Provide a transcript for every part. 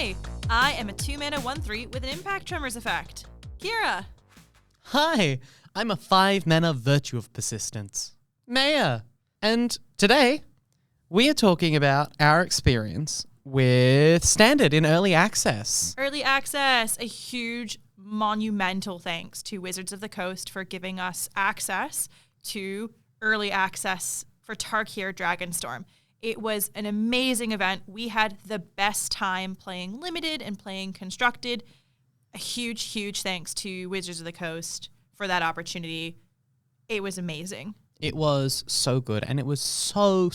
Hi, I am a 2-mana 1/3 with an Impact Tremors effect. Kira. Hi, I'm a 5-mana Virtue of Persistence. Maya. And today, we are talking about our experience with Standard in Early Access. Early Access, a huge monumental thanks to Wizards of the Coast for giving us access to Early Access for Tarkir Dragonstorm. It was an amazing event. We had the best time playing Limited and playing Constructed. A huge, huge thanks to Wizards of the Coast for that opportunity. It was amazing. It was so good, and it was so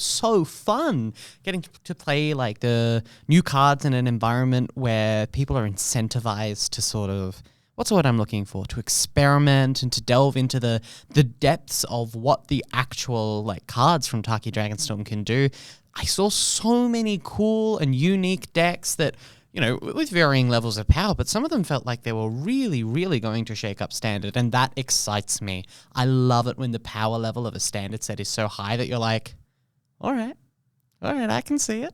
fun getting to play like the new cards in an environment where people are incentivized to sort of, what's the word I'm looking for, to experiment and to delve into the depths of what the actual like cards from Tarkir Dragonstorm can do. I saw so many cool and unique decks that, you know, with varying levels of power, but some of them felt like they were really, really going to shake up Standard, and that excites me. I love it when the power level of a Standard set is so high that you're like, all right, I can see it.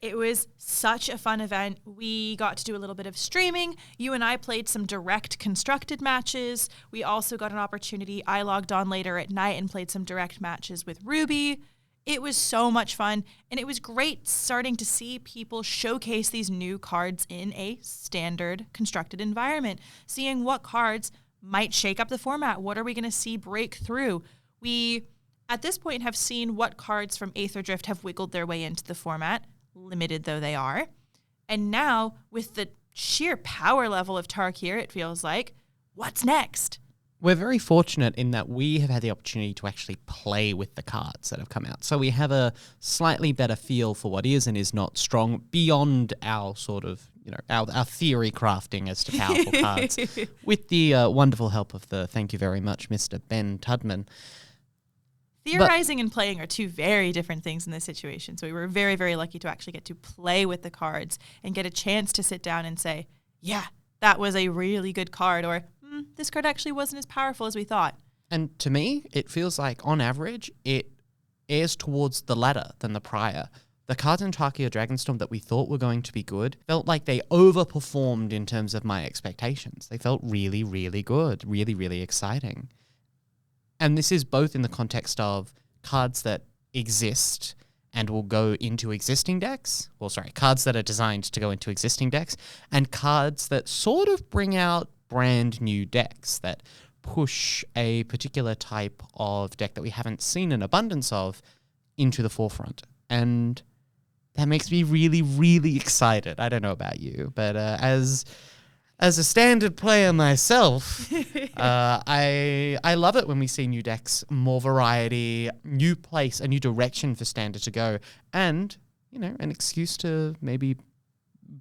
It was such a fun event. We got to do a little bit of streaming. You and I played some direct Constructed matches. We also got an opportunity. I logged on later at night and played some direct matches with Ruby. It was so much fun, and it was great starting to see people showcase these new cards in a Standard Constructed environment, seeing what cards might shake up the format. What are we going to see break through? We, at this point, have seen what cards from Aether Drift have wiggled their way into the format, limited though they are. And now, with the sheer power level of Tarkir, it feels like, what's next? We're very fortunate in that we have had the opportunity to actually play with the cards that have come out. So we have a slightly better feel for what is and is not strong beyond our sort of, you know, our theory crafting as to powerful cards. With the wonderful help of the, thank you very much, Mr. Ben Tudman. Theorizing and playing are two very different things in this situation. So we were very, very lucky to actually get to play with the cards and get a chance to sit down and say, yeah, that was a really good card, or this card actually wasn't as powerful as we thought. And to me, it feels like, on average, it airs towards the latter than the prior. The cards in Tarkir Dragonstorm that we thought were going to be good felt like they overperformed in terms of my expectations. They felt really, really good, really, really exciting. And this is both in the context of cards that exist and will go into existing decks. Well, sorry, cards that are designed to go into existing decks, and cards that sort of bring out brand new decks that push a particular type of deck that we haven't seen an abundance of into the forefront. And that makes me really, really excited. I don't know about you, but as a Standard player myself, I love it when we see new decks, more variety, new place, a new direction for Standard to go, and, you know, an excuse to maybe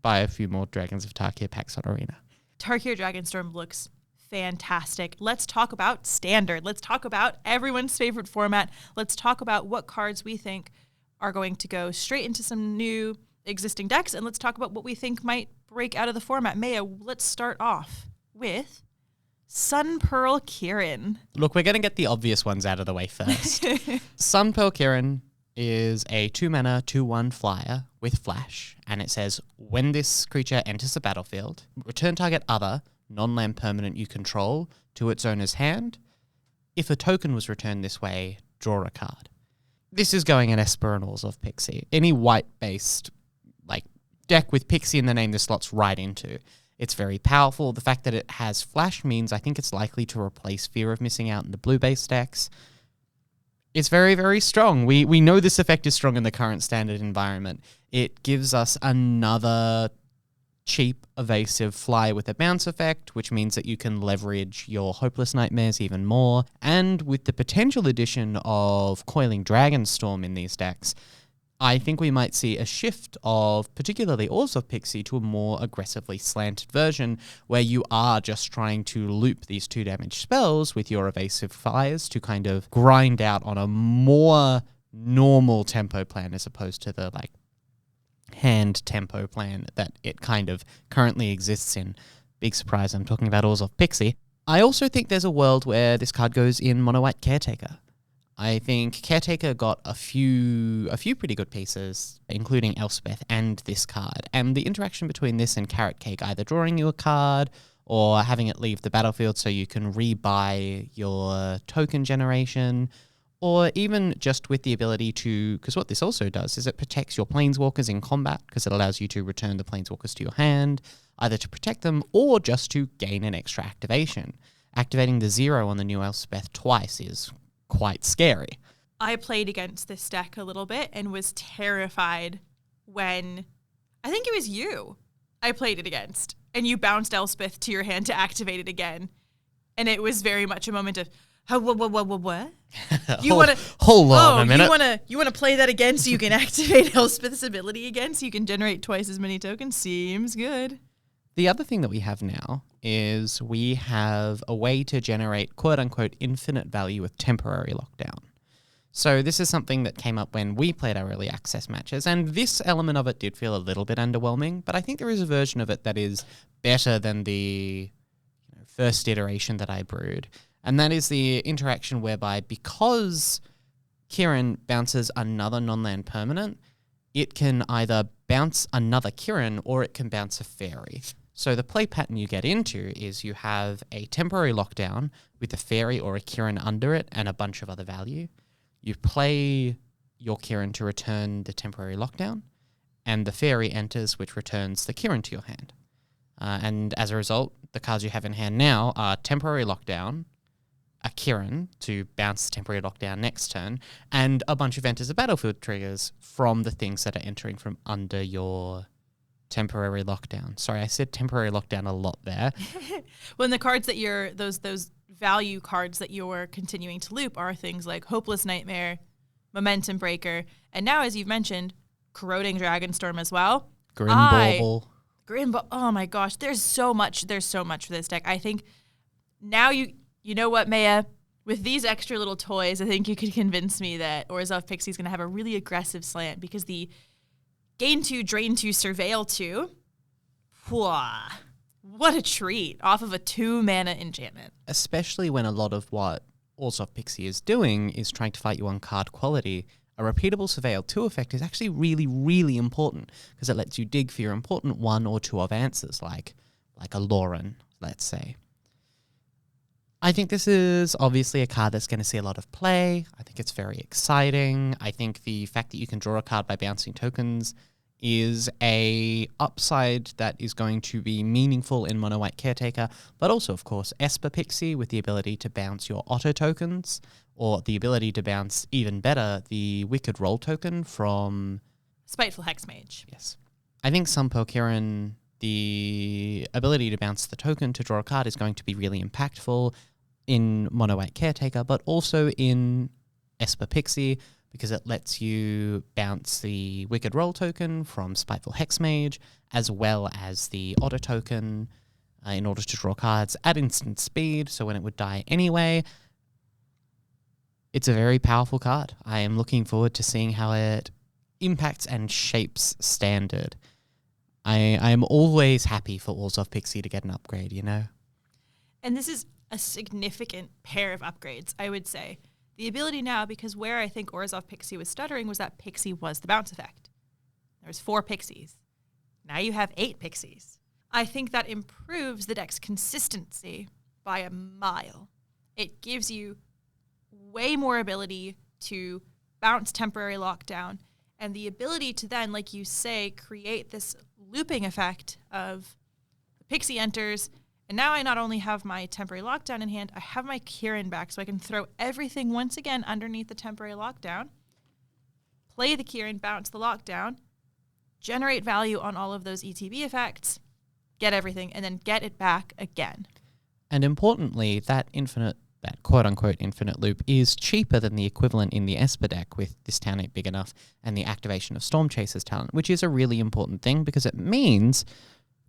buy a few more Dragons of Tarkir packs on Arena. Tarkir Dragonstorm looks fantastic. Let's talk about Standard. Let's talk about everyone's favorite format. Let's talk about what cards we think are going to go straight into some new existing decks, and let's talk about what we think might break out of the format. Maya, let's start off with Sun Pearl Kirin. Look, we're going to get the obvious ones out of the way first. Sun Pearl Kirin is a 2-mana, 2/1 flyer with flash, and it says, when this creature enters the battlefield, return target other non-land permanent you control to its owner's hand. If a token was returned this way, draw a card. This is going in Esper and Orzhov Pixie. Any white-based like deck with Pixie in the name this slots right into. It's very powerful. The fact that it has flash means I think it's likely to replace Fear of Missing Out in the blue-based decks. It's very, very strong. We know this effect is strong in the current Standard environment. It gives us another cheap, evasive fly with a bounce effect, which means that you can leverage your Hopeless Nightmares even more. And with the potential addition of Coiling Dragonstorm in these decks, I think we might see a shift of particularly Orzhov Pixie to a more aggressively slanted version where you are just trying to loop these 2 damage spells with your evasive fires to kind of grind out on a more normal tempo plan as opposed to the like hand tempo plan that it kind of currently exists in. Big surprise, I'm talking about Orzhov Pixie. I also think there's a world where this card goes in Mono White Caretaker. I think Caretaker got a few pretty good pieces, including Elspeth and this card. And the interaction between this and Carrot Cake, either drawing you a card or having it leave the battlefield so you can rebuy your token generation, or even just with the ability to, because what this also does is it protects your planeswalkers in combat, because it allows you to return the planeswalkers to your hand, either to protect them or just to gain an extra activation. Activating the 0 on the new Elspeth twice is quite scary. I played against this deck a little bit and was terrified when, I think it was you I played it against, and you bounced Elspeth to your hand to activate it again. And it was very much a moment of, what? You want to hold on a minute. You want to play that again so you can activate Elspeth's ability again so you can generate twice as many tokens? Seems good. The other thing that we have now is we have a way to generate quote-unquote infinite value with temporary lockdown. So this is something that came up when we played our early access matches, and this element of it did feel a little bit underwhelming, but I think there is a version of it that is better than the first iteration that I brewed, and that is the interaction whereby, because Kiran bounces another non-land permanent, it can either bounce another Kiran or it can bounce a fairy. So the play pattern you get into is you have a temporary lockdown with a fairy or a Kiran under it and a bunch of other value. You play your Kiran to return the temporary lockdown, and the fairy enters, which returns the Kiran to your hand. And as a result, the cards you have in hand now are temporary lockdown, a Kiran to bounce the temporary lockdown next turn, and a bunch of enters a battlefield triggers from the things that are entering from under your temporary lockdown. Sorry, I said temporary lockdown a lot there. When the cards that you're, those value cards that you're continuing to loop are things like Hopeless Nightmare, Momentum Breaker, and now, as you've mentioned, Corroding Dragonstorm as well. Grim Bauble. Oh my gosh, there's so much for this deck. I think now you know what, Maya? With these extra little toys, I think you could convince me that Orzhov Pixie is going to have a really aggressive slant, because the Gain 2, Drain 2, Surveil 2, what a treat off of a 2-mana enchantment. Especially when a lot of what Orzhov Pixie is doing is trying to fight you on card quality. A repeatable Surveil 2 effect is actually really, really important, because it lets you dig for your important 1 or 2 of answers, like a Lauren, let's say. I think this is obviously a card that's going to see a lot of play. I think it's very exciting. I think the fact that you can draw a card by bouncing tokens is a upside that is going to be meaningful in Mono White Caretaker, but also, of course, Esper Pixie with the ability to bounce your Otter tokens, or the ability to bounce, even better, the Wicked Roll token from Spiteful Hexmage. Yes. I think Sunpearl Kiran, the ability to bounce the token to draw a card is going to be really impactful in Mono White Caretaker, but also in Esper Pixie, because it lets you bounce the Wicked Roll token from Spiteful Hexmage, as well as the Otter token in order to draw cards at instant speed, so when it would die anyway. It's a very powerful card. I am looking forward to seeing how it impacts and shapes Standard. I am always happy for Orzhov Pixie to get an upgrade, you know? And this is a significant pair of upgrades, I would say. The ability now, because where I think Orzhov Pixie was stuttering was that Pixie was the bounce effect. There was 4 Pixies. Now you have 8 Pixies. I think that improves the deck's consistency by a mile. It gives you way more ability to bounce temporary lockdown, and the ability to then, like you say, create this looping effect of the Pixie enters, and now I not only have my temporary lockdown in hand, I have my Kiran back, so I can throw everything once again underneath the temporary lockdown, play the Kiran, bounce the lockdown, generate value on all of those ETB effects, get everything, and then get it back again. And importantly, that quote-unquote infinite loop is cheaper than the equivalent in the Esper deck with This Town Ain't Big Enough and the activation of Storm Chaser's talent, which is a really important thing, because it means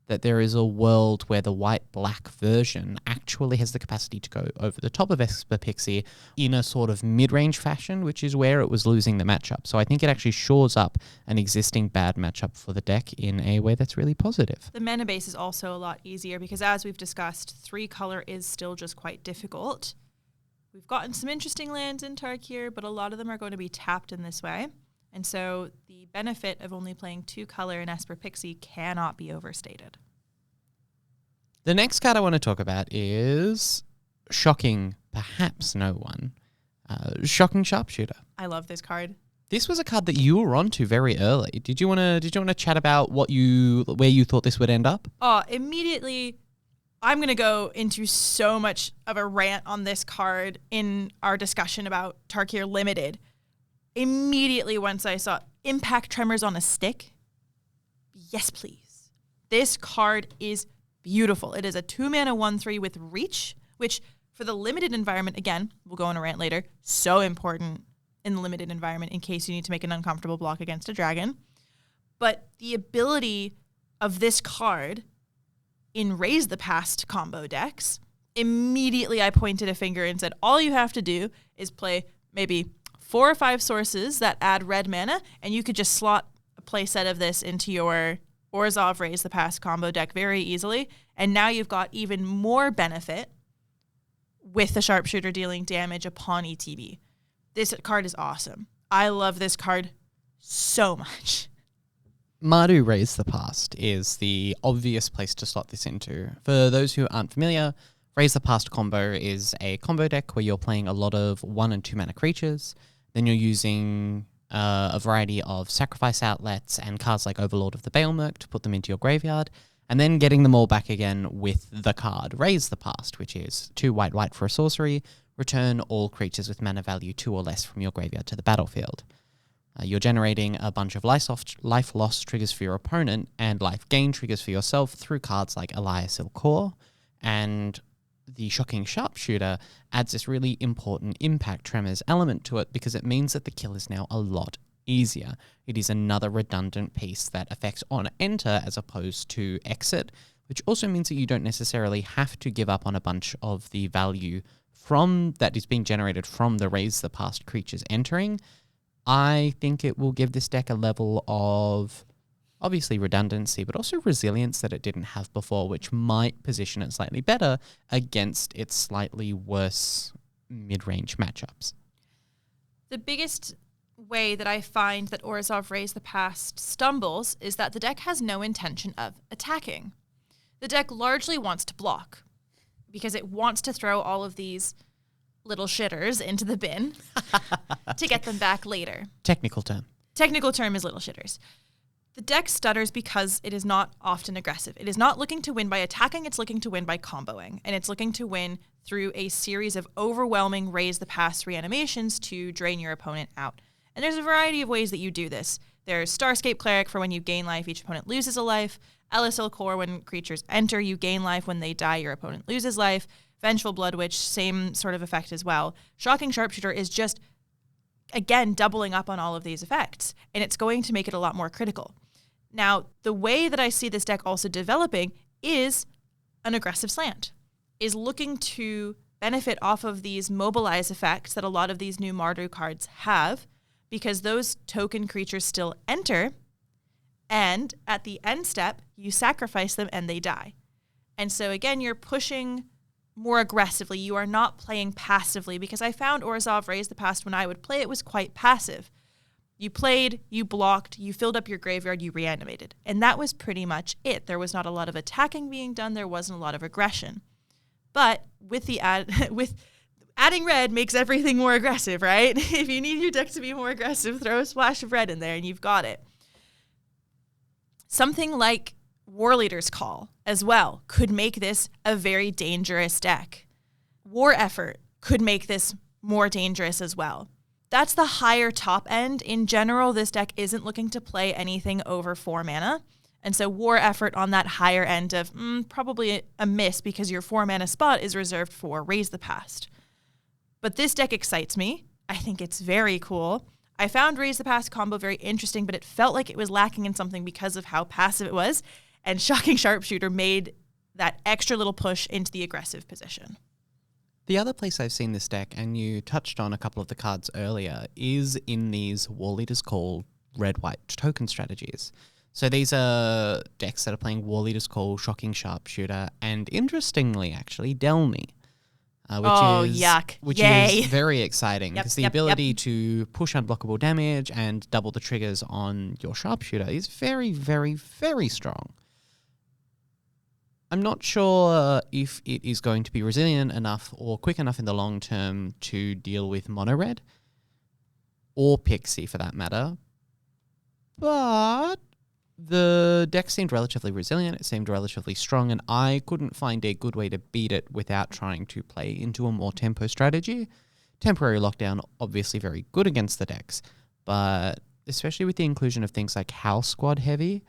that there is a world where the white-black version actually has the capacity to go over the top of Esper Pixie in a sort of mid-range fashion, which is where it was losing the matchup. So I think it actually shores up an existing bad matchup for the deck in a way that's really positive. The mana base is also a lot easier, because as we've discussed, 3-color is still just quite difficult. We've gotten some interesting lands in Tarkir, but a lot of them are going to be tapped in this way. And so the benefit of only playing 2 color in Esper Pixie cannot be overstated. The next card I want to talk about is shocking perhaps no one. Shocking Sharpshooter. I love this card. This was a card that you were onto very early. Did you want to chat about where you thought this would end up? Oh, immediately I'm going to go into so much of a rant on this card in our discussion about Tarkir Limited. Immediately once I saw Impact Tremors on a stick, yes please. This card is beautiful. It is a 2-mana 1/3 with reach, which for the limited environment, again, we'll go on a rant later, so important in the limited environment in case you need to make an uncomfortable block against a dragon. But the ability of this card in Raise the Past combo decks, immediately I pointed a finger and said, all you have to do is play maybe 4 or 5 sources that add red mana, and you could just slot a play set of this into your Orzhov Raise the Past combo deck very easily. And now you've got even more benefit with the Sharpshooter dealing damage upon ETB. This card is awesome. I love this card so much. Mardu Raise the Past is the obvious place to slot this into. For those who aren't familiar, Raise the Past combo is a combo deck where you're playing a lot of 1 and 2 mana creatures. Then you're using a variety of sacrifice outlets and cards like Overlord of the Baelmerk to put them into your graveyard, and then getting them all back again with the card Raise the Past, which is 2 white for a sorcery, return all creatures with mana value 2 or less from your graveyard to the battlefield. You're generating a bunch of life loss triggers for your opponent and life gain triggers for yourself through cards like Elias Core, and the Shocking Sharpshooter adds this really important Impact Tremors element to it because it means that the kill is now a lot easier. It is another redundant piece that affects on enter as opposed to exit, which also means that you don't necessarily have to give up on a bunch of the value from that is being generated from the Raise the Past creatures entering. I think it will give this deck a level of obviously redundancy, but also resilience that it didn't have before, which might position it slightly better against its slightly worse mid-range matchups. The biggest way that I find that Orzhov Raise the Past stumbles is that the deck has no intention of attacking. The deck largely wants to block because it wants to throw all of these little shitters into the bin to get them back later. Technical term. Technical term is little shitters. The deck stutters because it is not often aggressive. It is not looking to win by attacking, it's looking to win by comboing. And it's looking to win through a series of overwhelming Raise the Past reanimations to drain your opponent out. And there's a variety of ways that you do this. There's Starscape Cleric for when you gain life, each opponent loses a life. LSL Core, when creatures enter, you gain life. When they die, your opponent loses life. Vengeful Blood Witch, same sort of effect as well. Shocking Sharpshooter is just, again, doubling up on all of these effects. And it's going to make it a lot more critical. Now, the way that I see this deck also developing is an aggressive slant, is looking to benefit off of these mobilize effects that a lot of these new Mardu cards have, because those token creatures still enter, and at the end step, you sacrifice them and they die. And so again, you're pushing more aggressively. You are not playing passively, because I found Orzhov Raise the Past when I would play, it was quite passive. You played, you blocked, you filled up your graveyard, you reanimated. And that was pretty much it. There was not a lot of attacking being done. There wasn't a lot of aggression. But with the adding red makes everything more aggressive, right? If you need your deck to be more aggressive, throw a splash of red in there and you've got it. Something like War Leader's Call as well could make this a very dangerous deck. War Effort could make this more dangerous as well. That's the higher top end. In general, this deck isn't looking to play anything over 4 mana. And so War Effort on that higher end of probably a miss, because your 4 mana spot is reserved for Raise the Past. But this deck excites me. I think it's very cool. I found Raise the Past combo very interesting, but it felt like it was lacking in something because of how passive it was. And Shocking Sharpshooter made that extra little push into the aggressive position. The other place I've seen this deck, and you touched on a couple of the cards earlier, is in these War Leaders Call red-white token strategies. So these are decks that are playing War Leaders Call, Shocking Sharpshooter, and interestingly, actually, Delmi. yuck. Which Yay. is very exciting Yep, because the yep, ability to push unblockable damage and double the triggers on your sharpshooter is very, very, very strong. I'm not sure if it is going to be resilient enough or quick enough in the long term to deal with mono red or Pixie for that matter, but the deck seemed relatively resilient, it seemed relatively strong, and I couldn't find a good way to beat it without trying to play into a more tempo strategy. Temporary lockdown, obviously very good against the decks, but especially with the inclusion of things like House Squad Heavy,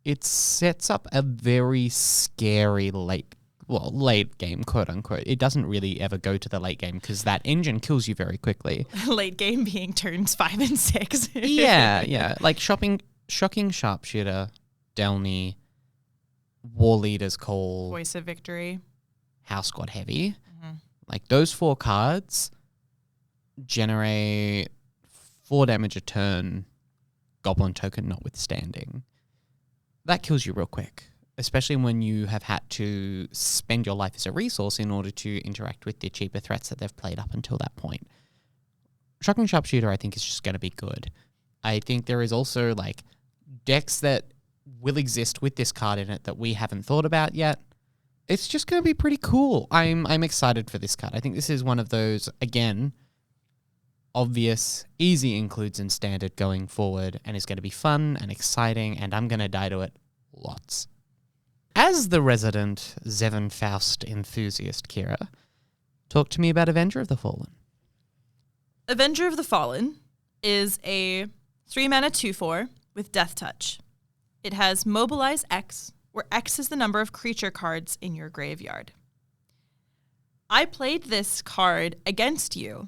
it sets up a very scary late game, quote unquote. It doesn't really ever go to the late game because that engine kills you very quickly. Late game being turns 5 and 6. yeah. Like Shocking Sharpshooter, Delny, War Leader's Call, Voice of Victory, House Squad Heavy. Like those 4 cards generate 4 damage a turn, Goblin Token notwithstanding. That kills you real quick, especially when you have had to spend your life as a resource in order to interact with the cheaper threats that they've played up until that point. Shocking Sharpshooter, I think, is just going to be good. I think there is also like decks that will exist with this card in it that we haven't thought about yet. It's just going to be pretty cool. I'm excited for this card. I think this is one of those, again, obvious, easy includes in Standard going forward and is going to be fun and exciting, and I'm going to die to it lots. As the resident Zevon Faust enthusiast, Kira, talk to me about Avenger of the Fallen. Avenger of the Fallen is a 3-mana 2/4 with Death Touch. It has Mobilize X, where X is the number of creature cards in your graveyard. I played this card against you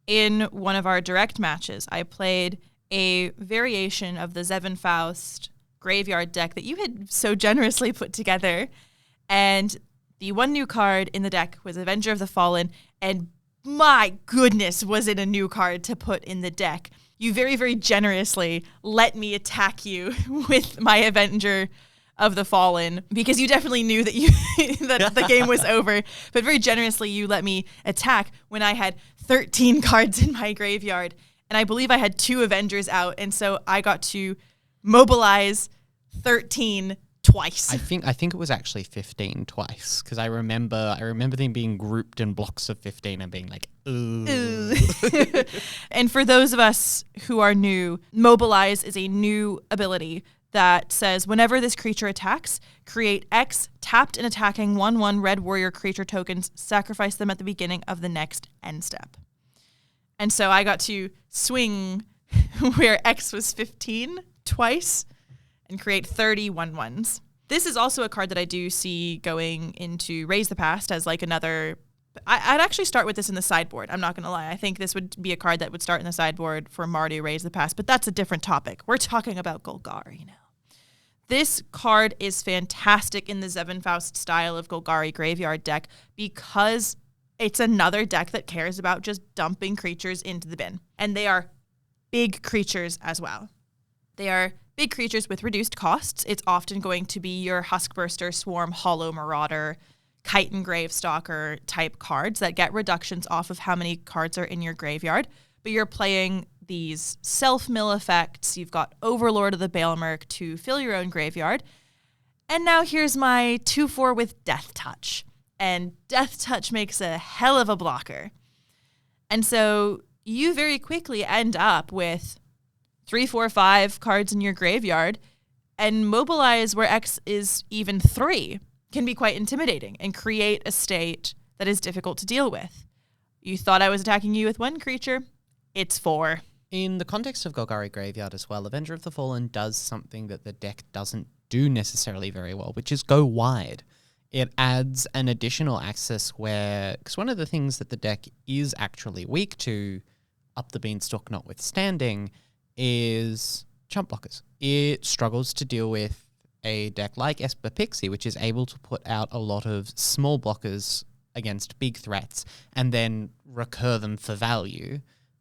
in one of our direct matches. I played a variation of the Zevon Faust graveyard deck that you had so generously put together, and the one new card in the deck was Avenger of the Fallen, and my goodness, was it a new card to put in the deck. You very, very generously let me attack you with my Avenger of the Fallen because you definitely knew that that the game was over, but very generously you let me attack when I had 13 cards in my graveyard, and I believe I had 2 Avengers out, and so I got to mobilize 13 twice. I think it was actually 15 twice because I remember them being grouped in blocks of 15 and being like, ooh. And for those of us who are new, Mobilize is a new ability that says whenever this creature attacks, create X tapped and attacking 1/1 red warrior creature tokens, sacrifice them at the beginning of the next end step. And so I got to swing where X was 15 twice and create 30 1/1s. This is also a card that I do see going into Raise the Past as like another... I'd actually start with this in the sideboard. I'm not going to lie. I think this would be a card that would start in the sideboard for Mardu Raise the Past, but that's a different topic. We're talking about Golgari now. This card is fantastic in the Zevon Faust style of Golgari graveyard deck because it's another deck that cares about just dumping creatures into the bin. And they are big creatures as well. They are big creatures with reduced costs. It's often going to be your Huskburster, Swarm, Hollow Marauder, Chitin Gravestalker type cards that get reductions off of how many cards are in your graveyard. But you're playing these self-mill effects. You've got Overlord of the Baelmerk to fill your own graveyard. And now here's my 2/4 with Death Touch. And Death Touch makes a hell of a blocker. And so you very quickly end up with 3, 4, 5 cards in your graveyard, and Mobilize, where X is even 3, can be quite intimidating and create a state that is difficult to deal with. You thought I was attacking you with 1 creature, it's 4. In the context of Golgari Graveyard as well, Avenger of the Fallen does something that the deck doesn't do necessarily very well, which is go wide. It adds an additional access where, because one of the things that the deck is actually weak to, up the beanstalk notwithstanding, is chump blockers. It struggles to deal with a deck like Esper Pixie, which is able to put out a lot of small blockers against big threats and then recur them for value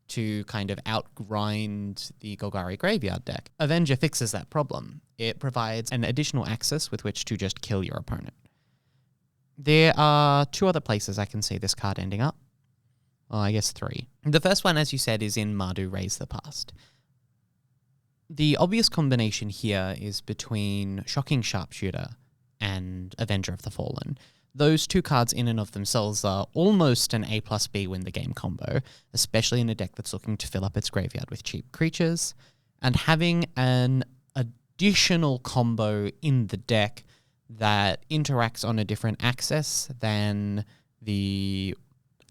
to kind of outgrind the Golgari Graveyard deck. Avenger fixes that problem. It provides an additional axis with which to just kill your opponent. There are 2 other places I can see this card ending up. Well, I guess 3. The first one, as you said, is in Mardu Raise the Past. The obvious combination here is between Shocking Sharpshooter and Avenger of the Fallen. Those 2 cards in and of themselves are almost an A plus B win the game combo, especially in a deck that's looking to fill up its graveyard with cheap creatures. And having an additional combo in the deck that interacts on a different axis than the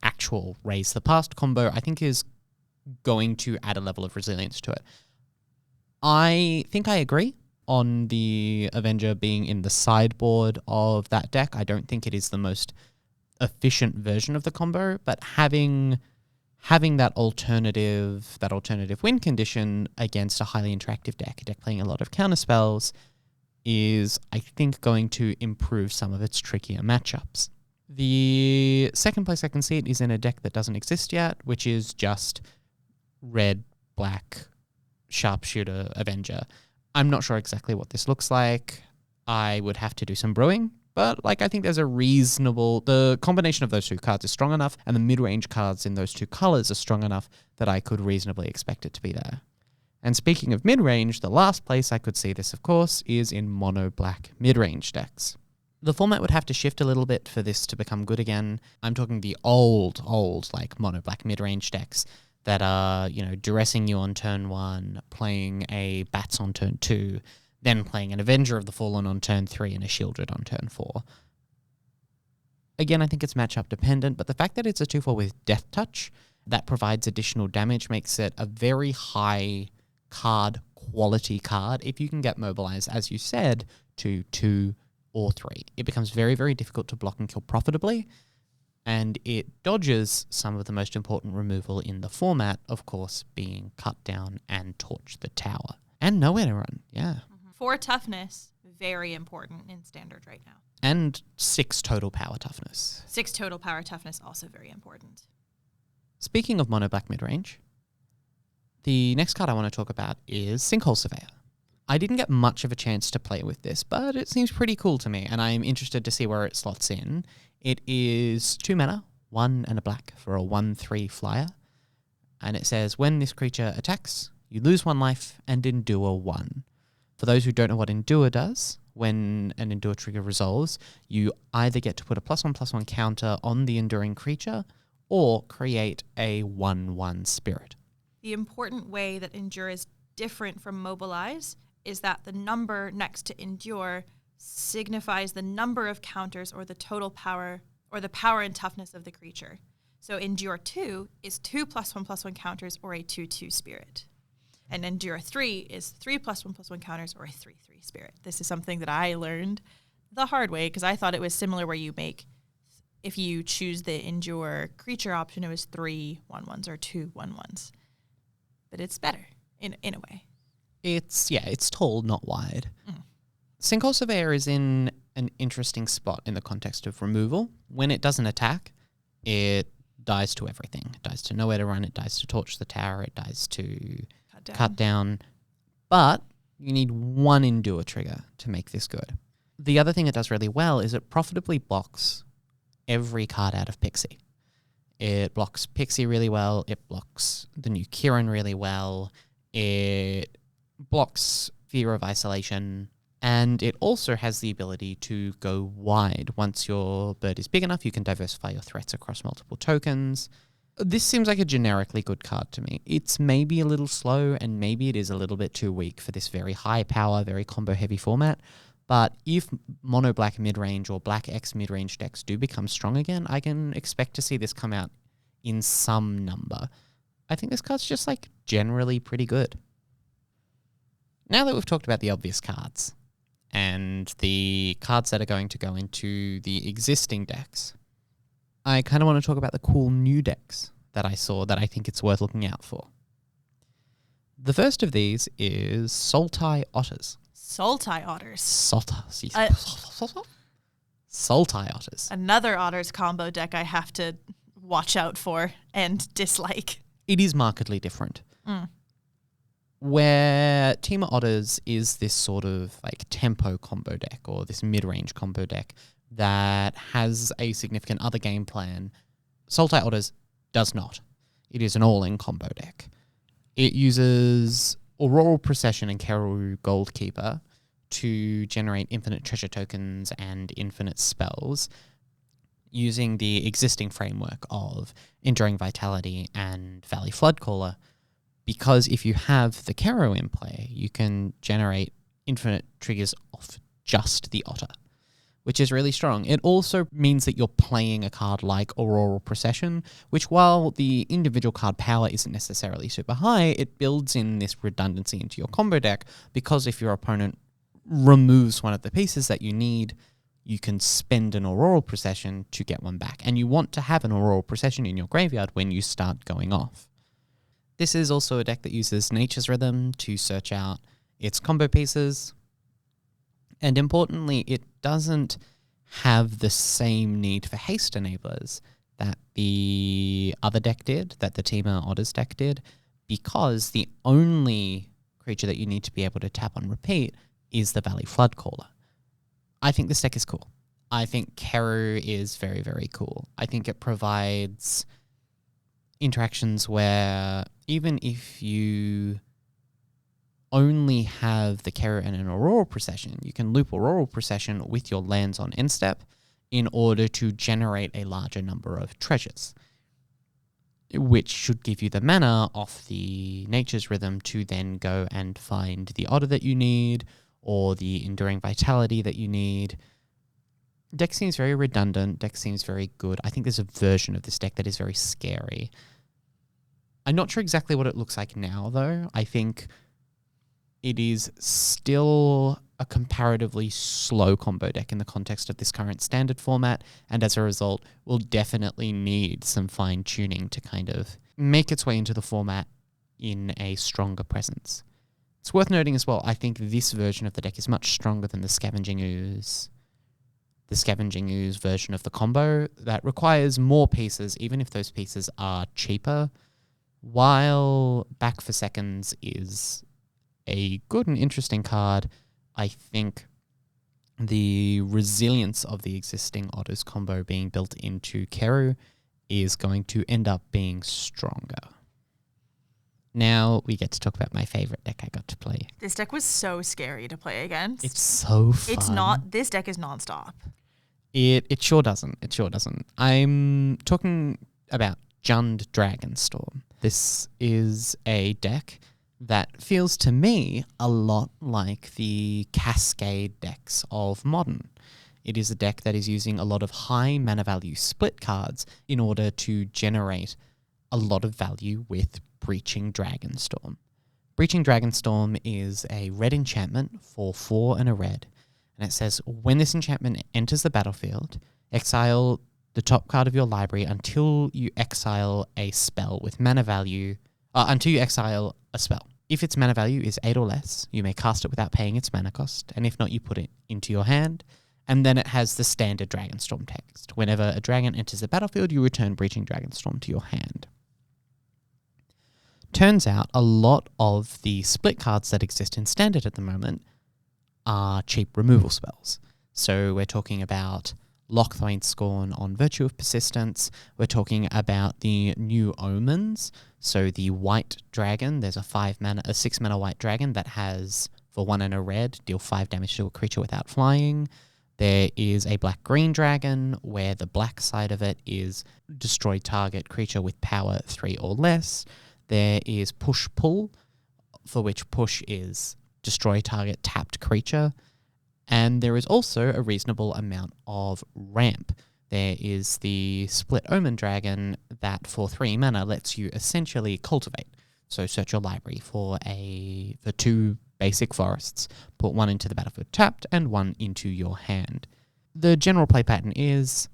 actual Raise the Past combo, I think is going to add a level of resilience to it. I think I agree on the Avenger being in the sideboard of that deck. I don't think it is the most efficient version of the combo, but having that alternative win condition against a highly interactive deck, a deck playing a lot of counterspells, is, I think, going to improve some of its trickier matchups. The second place I can see it is in a deck that doesn't exist yet, which is just red, black, Sharpshooter Avenger. I'm not sure exactly what this looks like. I would have to do some brewing, but I think there's the combination of those 2 cards is strong enough, and the mid-range cards in those 2 colors are strong enough that I could reasonably expect it to be there. And speaking of mid-range, the last place I could see this, of course, is in mono-black mid-range decks. The format would have to shift a little bit for this to become good again. I'm talking the old, mono-black mid-range decks that are, duressing you on turn 1, playing a Bats on turn 2, then playing an Avenger of the Fallen on turn 3 and a Shieldred on turn 4. Again, I think it's matchup dependent, but the fact that it's a 2/4 with Death Touch that provides additional damage makes it a very high card quality card. If you can get mobilized, as you said, to 2 or 3, it becomes very, very difficult to block and kill profitably. And it dodges some of the most important removal in the format, of course, being Cut Down and Torch the Tower. And Nowhere to Run, yeah. 4 toughness, very important in Standard right now. And 6 total power toughness. 6 total power toughness, also very important. Speaking of mono black midrange, the next card I want to talk about is Sinkhole Surveyor. I didn't get much of a chance to play with this, but it seems pretty cool to me, and I'm interested to see where it slots in. It is 2 mana, 1 and a black for a 1/3 flyer, and it says, when this creature attacks, you lose 1 life and endure 1. For those who don't know what endure does, when an endure trigger resolves, you either get to put a +1/+1 counter on the enduring creature or create a 1/1 spirit. The important way that endure is different from mobilize is that the number next to endure signifies the number of counters or the total power or the power and toughness of the creature. So endure 2 is 2 +1/+1 counters or a 2/2 spirit. And endure 3 is 3 +1/+1 counters or a 3/3 spirit. This is something that I learned the hard way because I thought it was similar where you make, if you choose the endure creature option, it was 3 1/1s or 2 1/1s. But it's better in a way. It's tall, not wide. Sinkhole Surveyor is in an interesting spot in the context of removal. When it doesn't attack, it dies to everything. It dies to Nowhere to Run, it dies to Torch the Tower, it dies to Cut Down. But you need 1 endure trigger to make this good. The other thing it does really well is it profitably blocks every card out of Pixie. It blocks Pixie really well, it blocks the new Kirin really well, it blocks Fear of Isolation, and it also has the ability to go wide. Once your bird is big enough, you can diversify your threats across multiple tokens. This seems like a generically good card to me. It's maybe a little slow, and maybe it is a little bit too weak for this very high power, very combo heavy format. But if mono black midrange or black X midrange decks do become strong again, I can expect to see this come out in some number. I think this card's just generally pretty good. Now that we've talked about the obvious cards and the cards that are going to go into the existing decks, I kind of want to talk about the cool new decks that I saw that I think it's worth looking out for. The first of these is Sultai Otters. Sultai Otters. Sultai Otters. Another Otters combo deck I have to watch out for and dislike. It is markedly different. Where Team Otters is this sort of tempo combo deck or this mid-range combo deck that has a significant other game plan. Sultai Otters does not. It is an all-in combo deck. It uses Auroral Procession and Keru Goldkeeper to generate infinite treasure tokens and infinite spells using the existing framework of Enduring Vitality and Valley Floodcaller, because if you have the Keru in play, you can generate infinite triggers off just the Otter, which is really strong. It also means that you're playing a card like Auroral Procession, which, while the individual card power isn't necessarily super high, it builds in this redundancy into your combo deck, because if your opponent removes one of the pieces that you need, you can spend an Auroral Procession to get one back. And you want to have an Auroral Procession in your graveyard when you start going off. This is also a deck that uses Nature's Rhythm to search out its combo pieces. And importantly, it doesn't have the same need for haste enablers that the other deck did, that the Temur Otters deck did, because the only creature that you need to be able to tap on repeat is the Valley Floodcaller. I think this deck is cool. I think Keru is very, very cool. I think it provides interactions where even if you only have the Keru and an Auroral Procession, you can loop Auroral Procession with your lands on end step in order to generate a larger number of treasures, which should give you the mana off the Nature's Rhythm to then go and find the Otter that you need or the Enduring Vitality that you need. Deck seems very redundant. Deck seems very good. I think there's a version of this deck that is very scary. I'm not sure exactly what it looks like now, though. I think it is still a comparatively slow combo deck in the context of this current standard format, and as a result, will definitely need some fine-tuning to kind of make its way into the format in a stronger presence. It's worth noting as well, I think this version of the deck is much stronger than the Scavenging Ooze version of the combo that requires more pieces, even if those pieces are cheaper, while Back for Seconds is a good and interesting card. I think the resilience of the existing Otters combo being built into Keru is going to end up being stronger. Now we get to talk about my favorite deck I got to play. This deck was so scary to play against. It's so fun. It's not. This deck is nonstop. It sure doesn't. It sure doesn't. I'm talking about Jund Dragonstorm. This is a deck that feels to me a lot like the Cascade decks of Modern. It is a deck that is using a lot of high mana value split cards in order to generate a lot of value with Breaching Dragonstorm. Breaching Dragonstorm is a red enchantment for 4 and a red, and it says when this enchantment enters the battlefield, exile the top card of your library until you exile a spell with mana value, until you exile a spell. If its mana value is 8 or less, you may cast it without paying its mana cost, and if not, you put it into your hand. And then it has the standard Dragonstorm text. Whenever a dragon enters the battlefield, you return Breaching Dragonstorm to your hand. Turns out a lot of the split cards that exist in Standard at the moment are cheap removal spells. So we're talking about Lochthwain Scorn on Virtue of Persistence. We're talking about the New Omens. So the white dragon, there's a 6 mana white dragon that has, for 1 and a red, deal 5 damage to a creature without flying. There is a black-green dragon where the black side of it is destroy target creature with power 3 or less. There is push-pull, for which push is destroy target tapped creature. And there is also a reasonable amount of ramp. There is the split Omen Dragon that for 3 mana lets you essentially cultivate. So search your library for 2 basic forests, put 1 into the battlefield tapped and 1 into your hand. The general play pattern is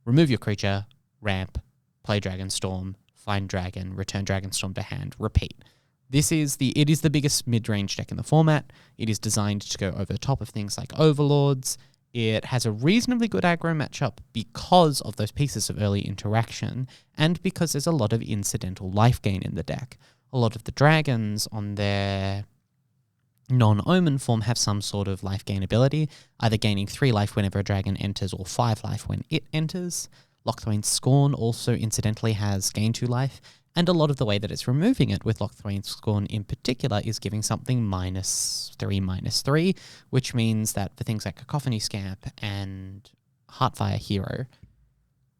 remove your creature, ramp, play Dragonstorm, find dragon, return Dragonstorm to hand, repeat. It is the biggest mid-range deck in the format. It is designed to go over the top of things like Overlords. It has a reasonably good aggro matchup because of those pieces of early interaction and because there's a lot of incidental life gain in the deck. A lot of the dragons on their non-omen form have some sort of life gain ability, either gaining 3 life whenever a dragon enters or 5 life when it enters. Locthwain's Scorn also incidentally has gain 2 life, and a lot of the way that it's removing it with Locthwain's Scorn in particular is giving something -3/-3, which means that for things like Cacophony Scamp and Heartfire Hero,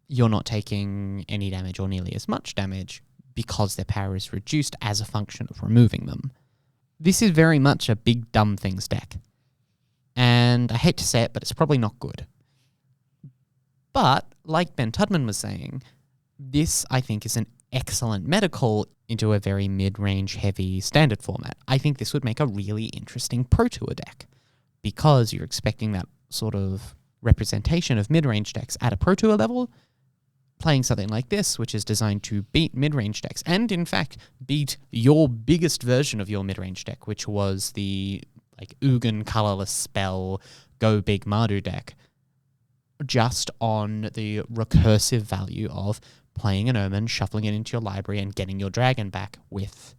you're not taking any damage or nearly as much damage because their power is reduced as a function of removing them. This is very much a big dumb things deck. And I hate to say it, but it's probably not good. But, like Ben Tudman was saying, this, I think, is an excellent meta call into a very mid-range heavy standard format. I think this would make a really interesting Pro Tour deck because you're expecting that sort of representation of mid-range decks at a Pro Tour level, playing something like this, which is designed to beat mid-range decks, and in fact, beat your biggest version of your mid-range deck, which was the Ugin colorless spell Go Big Mardu deck, just on the recursive value of playing an Omen, shuffling it into your library, and getting your dragon back with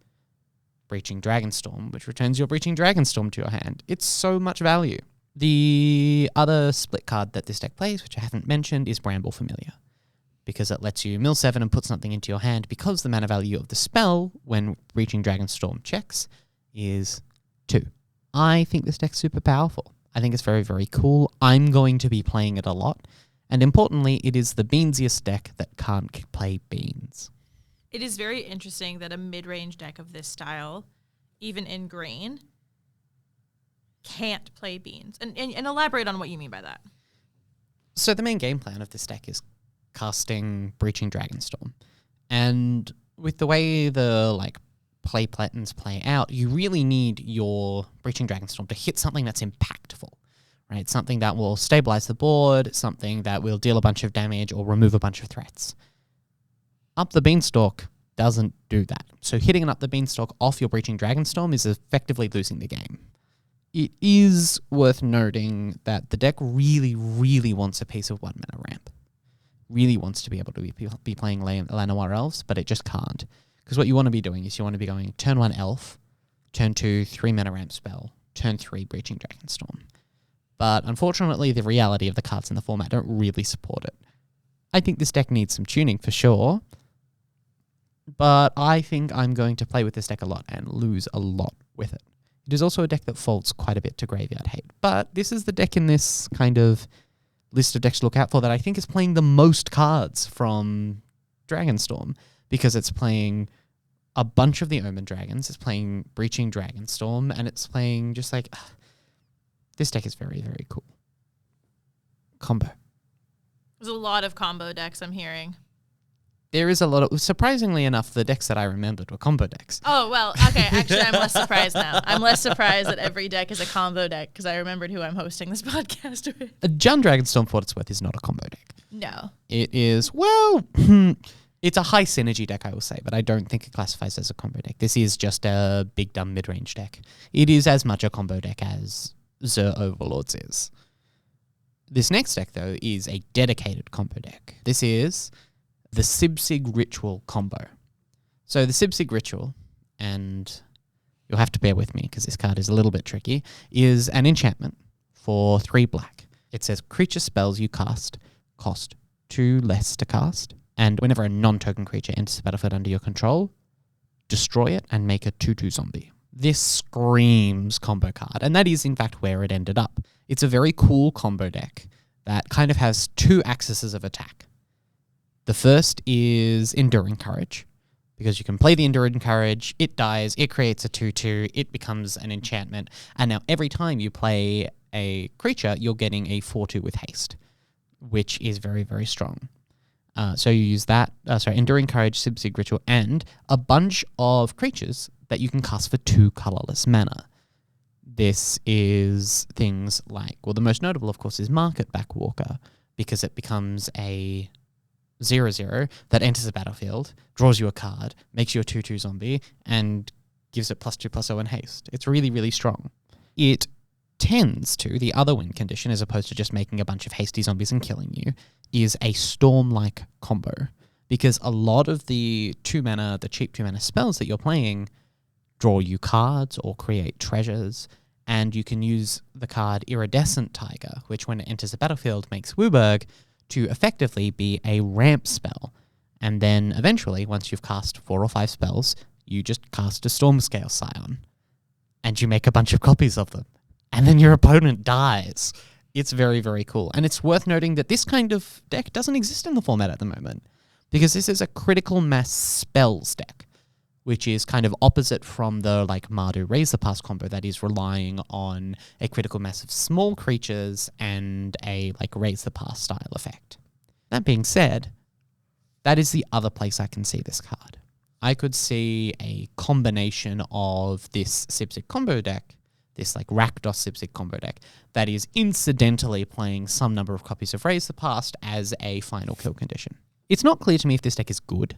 Breaching Dragonstorm, which returns your Breaching Dragonstorm to your hand. It's so much value. The other split card that this deck plays, which I haven't mentioned, is Bramble Familiar, because it lets you mill 7 and put something into your hand because the mana value of the spell when Breaching Dragonstorm checks is 2. I think this deck's super powerful. I think it's very, very cool. I'm going to be playing it a lot. And importantly, it is the beansiest deck that can't play beans. It is very interesting that a mid-range deck of this style, even in green, can't play beans. And elaborate on what you mean by that. So the main game plan of this deck is casting Breaching Dragonstorm. And with the way the play patterns play out, you really need your Breaching Dragonstorm to hit something that's impactful, right? Something that will stabilize the board, something that will deal a bunch of damage or remove a bunch of threats. Up the Beanstalk doesn't do that. So hitting an Up the Beanstalk off your Breaching Dragonstorm is effectively losing the game. It is worth noting that the deck really, really wants a piece of 1 mana ramp. Really wants to be able to be playing Llanowar Elves, but it just can't. Because what you want to be doing is you want to be going turn 1 Elf, turn 2 3 mana ramp spell, turn 3 Breaching Dragonstorm. But unfortunately, the reality of the cards in the format don't really support it. I think this deck needs some tuning for sure, but I think I'm going to play with this deck a lot and lose a lot with it. It is also a deck that folds quite a bit to Graveyard Hate, but this is the deck in this kind of list of decks to look out for that I think is playing the most cards from Dragonstorm, because it's playing a bunch of the Omen Dragons, it's playing Breaching Dragonstorm, and it's playing just this deck is very, very cool. Combo. There's a lot of combo decks I'm hearing. There is a lot of, surprisingly enough, the decks that I remembered were combo decks. Oh, well, okay, actually I'm less surprised now. I'm less surprised that every deck is a combo deck because I remembered who I'm hosting this podcast with. Jund Dragonstorm, for what it's worth, is not a combo deck. No. It is, it's a high synergy deck, I will say, but I don't think it classifies as a combo deck. This is just a big dumb mid-range deck. It is as much a combo deck as Zur Overlords is. This next deck, though, is a dedicated combo deck. This is the Sibsig Ritual combo. So the Sibsig Ritual, and you'll have to bear with me because this card is a little bit tricky, is an enchantment for 3 black. It says creature spells you cast cost 2 less to cast, and whenever a non-token creature enters the battlefield under your control, destroy it and make a 2/2 zombie. This screams combo card, and that is in fact where it ended up. It's a very cool combo deck that kind of has 2 axes of attack. The first is Enduring Courage, because you can play the Enduring Courage, it dies, it creates a 2/2, it becomes an enchantment, and now every time you play a creature, you're getting a 4/2 with haste, which is very, very strong. So you use that, Enduring Courage, Sibsig Ritual, and a bunch of creatures that you can cast for 2 colorless mana. This is things like, well, the most notable, of course, is Market Backwalker, because it becomes a 0/0 that enters the battlefield, draws you a card, makes you a 2/2 zombie, and gives it +2/+0 and haste. It's really, really strong. It tends to, the other win condition, as opposed to just making a bunch of hasty zombies and killing you, is a Storm-like combo. Because a lot of the 2 mana, the cheap 2 mana spells that you're playing draw you cards or create treasures. And you can use the card Iridescent Tiger, which when it enters the battlefield makes Wurburg to effectively be a ramp spell. And then eventually, once you've cast 4 or 5 spells, you just cast a Stormscale Scion. And you make a bunch of copies of them. And then your opponent dies. It's very, very cool. And it's worth noting that this kind of deck doesn't exist in the format at the moment, because this is a critical mass spells deck, which is kind of opposite from the like Mardu Razor Pass combo that is relying on a critical mass of small creatures and a like Razor Pass style effect. That being said, that is the other place I can see this card. I could see a combination of this Sipsig combo deck, this like Rakdos Sipsig combo deck, that is incidentally playing some number of copies of Raise the Past as a final kill condition. It's not clear to me if this deck is good,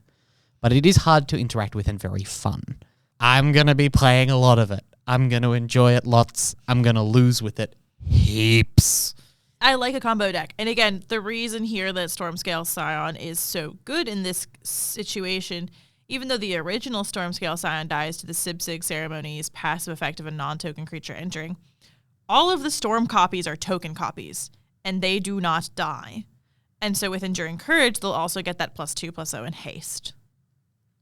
but it is hard to interact with and very fun. I'm going to be playing a lot of it. I'm going to enjoy it lots. I'm going to lose with it heaps. I like a combo deck. And again, the reason here that Stormscale Scion is so good in this situation, even though the original Stormscale Scion dies to the Sipsig Ceremony's passive effect of a non-token creature entering, all of the Storm copies are token copies, and they do not die. And so with Enduring Courage, they'll also get that +2/+0 in haste.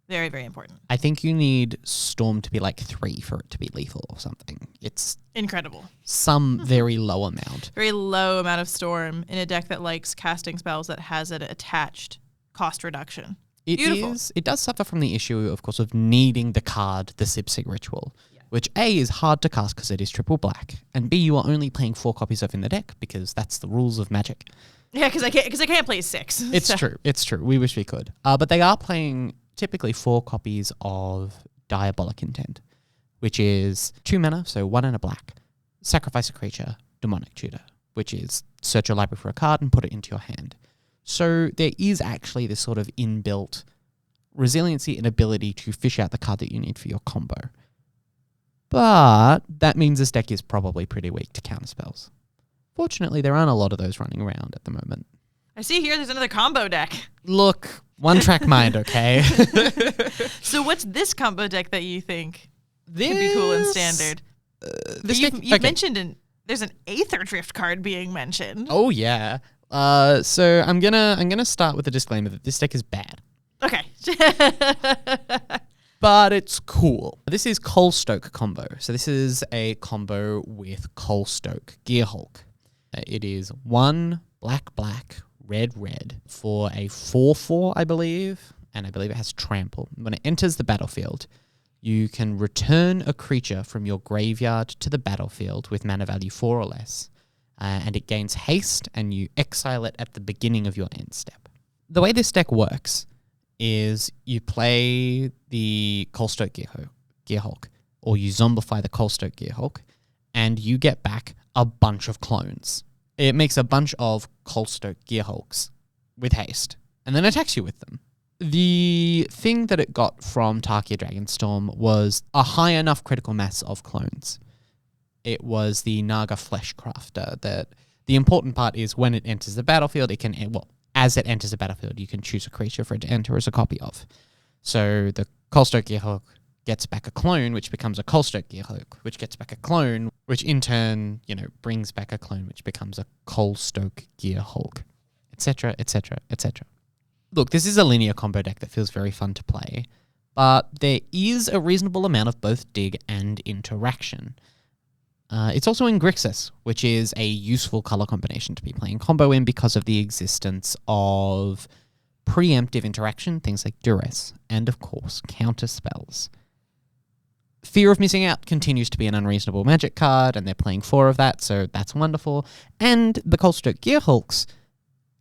Very, very important. I think you need Storm to be like 3 for it to be lethal or something. It's incredible. Some very low amount. Very low amount of Storm in a deck that likes casting spells that has an attached cost reduction. It does suffer from the issue, of course, of needing the card, the Sipsig Ritual, which A, is hard to cast because it is triple black, and B, you are only playing 4 copies of in the deck because that's the rules of Magic. Yeah, because I can't play 6. It's true. We wish we could. But they are playing typically 4 copies of Diabolic Intent, which is 2 mana, so 1 and a black, sacrifice a creature, Demonic Tutor, which is search your library for a card and put it into your hand. So there is actually this sort of inbuilt resiliency and ability to fish out the card that you need for your combo. But that means this deck is probably pretty weak to counter spells. Fortunately, there aren't a lot of those running around at the moment. I see here there's another combo deck. Look, one track mind, okay? So what's this combo deck that you think could be cool in Standard? You've mentioned there's an Aether Drift card being mentioned. Oh yeah. So I'm gonna start with a disclaimer that this deck is bad. Okay. But it's cool. This is Coalstoke combo. So this is a combo with Coalstoke Gearhulk. It is 1 black, red for a 4/4, I believe. And I believe it has trample. When it enters the battlefield, you can return a creature from your graveyard to the battlefield with mana value 4 or less. And it gains haste, and you exile it at the beginning of your end step. The way this deck works is you play the Coalstoke Gearhulk, or you zombify the Coalstoke Gearhulk, and you get back a bunch of clones. It makes a bunch of Coalstoke Gearhulks with haste, and then attacks you with them. The thing that it got from Tarkir Dragonstorm was a high enough critical mass of clones. It was the Naga Fleshcrafter. That the important part is when it enters the battlefield, as it enters the battlefield, you can choose a creature for it to enter as a copy of. So the Coalstoke Gearhulk gets back a clone, which becomes a Coalstoke Gearhulk, which gets back a clone, which in turn, brings back a clone, which becomes a Coalstoke Gearhulk, etc., etc., etc. Look, this is a linear combo deck that feels very fun to play, but there is a reasonable amount of both dig and interaction. It's also in Grixis, which is a useful color combination to be playing combo in because of the existence of preemptive interaction, things like Duress, and of course, counter spells. Fear of Missing Out continues to be an unreasonable Magic card, and they're playing 4 of that, so that's wonderful. And the Coalstoke Gearhulks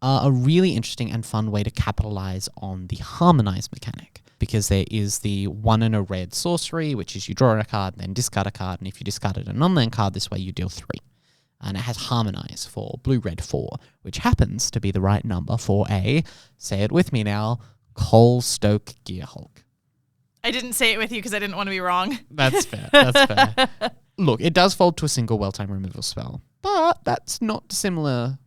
are a really interesting and fun way to capitalize on the Harmonize mechanic, because there is the 1 and a red sorcery, which is you draw a card, then discard a card, and if you discarded a non-land card this way, you deal 3. And it has Harmonize for blue-red 4, which happens to be the right number for a, say it with me now, Coalstoke Gearhulk. I didn't say it with you because I didn't want to be wrong. That's fair. Look, it does fold to a single well-timed removal spell, but that's not dissimilar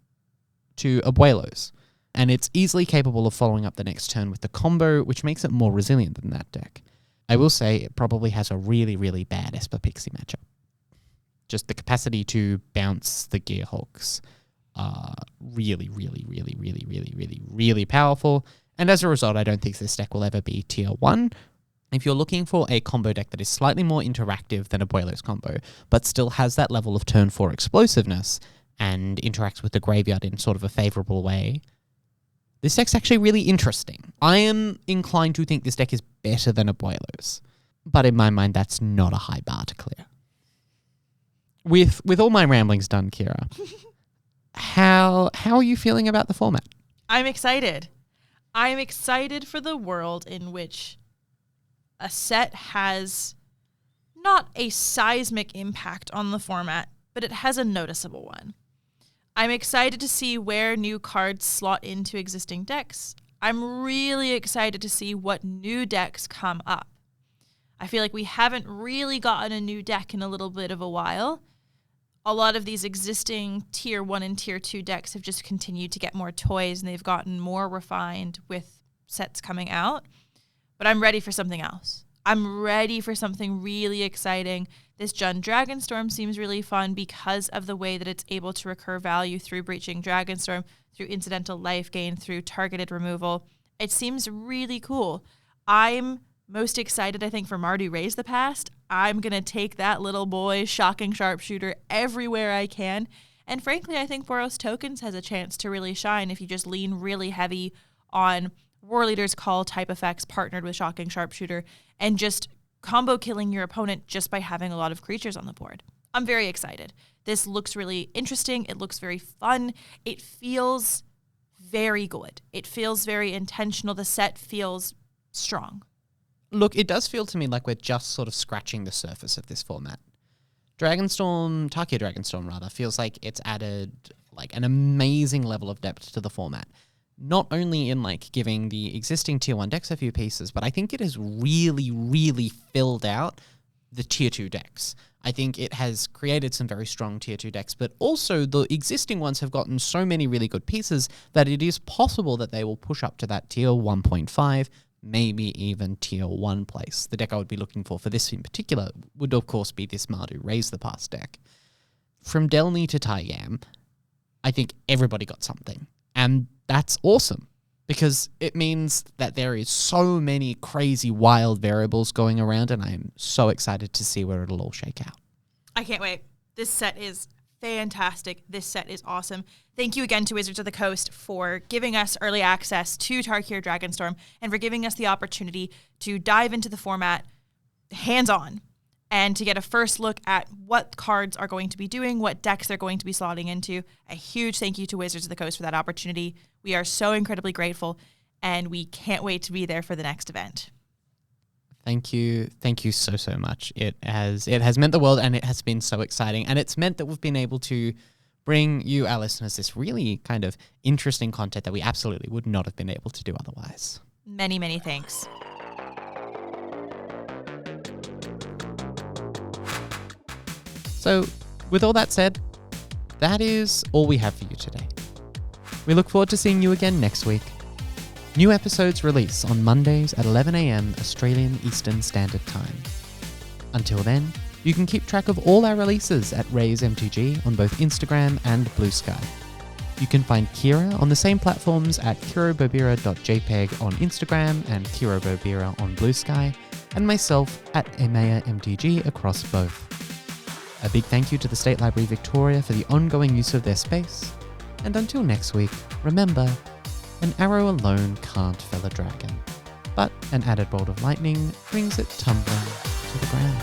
to Abuelos. And it's easily capable of following up the next turn with the combo, which makes it more resilient than that deck. I will say it probably has a really, really bad Esper Pixie matchup. Just the capacity to bounce the Gearhulks are really, really, really, really, really, really, really powerful. And as a result, I don't think this deck will ever be tier 1. If you're looking for a combo deck that is slightly more interactive than a Boiler's combo, but still has that level of turn 4 explosiveness and interacts with the graveyard in sort of a favorable way, this deck's actually really interesting. I am inclined to think this deck is better than a Boiler's, but in my mind, that's not a high bar to clear. With all my ramblings done, Kira, how are you feeling about the format? I'm excited. I'm excited for the world in which a set has not a seismic impact on the format, but it has a noticeable one. I'm excited to see where new cards slot into existing decks. I'm really excited to see what new decks come up. I feel like we haven't really gotten a new deck in a little bit of a while. A lot of these existing tier 1 and tier 2 decks have just continued to get more toys, and they've gotten more refined with sets coming out. But I'm ready for something else. I'm ready for something really exciting. This Jund Dragonstorm seems really fun because of the way that it's able to recur value through Breaching Dragonstorm, through incidental life gain, through targeted removal. It seems really cool. I'm most excited, I think, for Mardu Raise the Past. I'm going to take that little boy, Shocking Sharpshooter, everywhere I can. And frankly, I think Boros Tokens has a chance to really shine if you just lean really heavy on War Leader's Call type effects partnered with Shocking Sharpshooter and just combo killing your opponent just by having a lot of creatures on the board. I'm very excited. This looks really interesting. It looks very fun. It feels very good. It feels very intentional. The set feels strong. Look, it does feel to me like we're just sort of scratching the surface of this format. Tarkir Dragonstorm feels like it's added like an amazing level of depth to the format. Not only in like giving the existing tier 1 decks a few pieces, but I think it has really, really filled out the tier 2 decks. I think it has created some very strong tier 2 decks, but also the existing ones have gotten so many really good pieces that it is possible that they will push up to that tier 1.5, maybe even tier 1 place. The deck I would be looking for this in particular would of course be this Mardu Raise the Past deck. From Delny to Taigam, I think everybody got something. And that's awesome because it means that there is so many crazy wild variables going around, and I'm so excited to see where it'll all shake out. I can't wait. This set is fantastic. This set is awesome. Thank you again to Wizards of the Coast for giving us early access to Tarkir Dragonstorm and for giving us the opportunity to dive into the format hands-on and to get a first look at what cards are going to be doing, what decks they're going to be slotting into. A huge thank you to Wizards of the Coast for that opportunity. We are so incredibly grateful, and we can't wait to be there for the next event. Thank you so much. It has meant the world, and it has been so exciting, and it's meant that we've been able to bring you, our listeners, this really kind of interesting content that we absolutely would not have been able to do otherwise. Many, many thanks. So, with all that said, that is all we have for you today. We look forward to seeing you again next week. New episodes release on Mondays at 11 a.m. Australian Eastern Standard Time. Until then, you can keep track of all our releases at Raise MTG on both Instagram and Blue Sky. You can find Kira on the same platforms at kirobobira.jpg on Instagram and kirobobira on Blue Sky, and myself at EmeaMTG across both. A big thank you to the State Library Victoria for the ongoing use of their space. And until next week, remember, an arrow alone can't fell a dragon, but an added bolt of lightning brings it tumbling to the ground.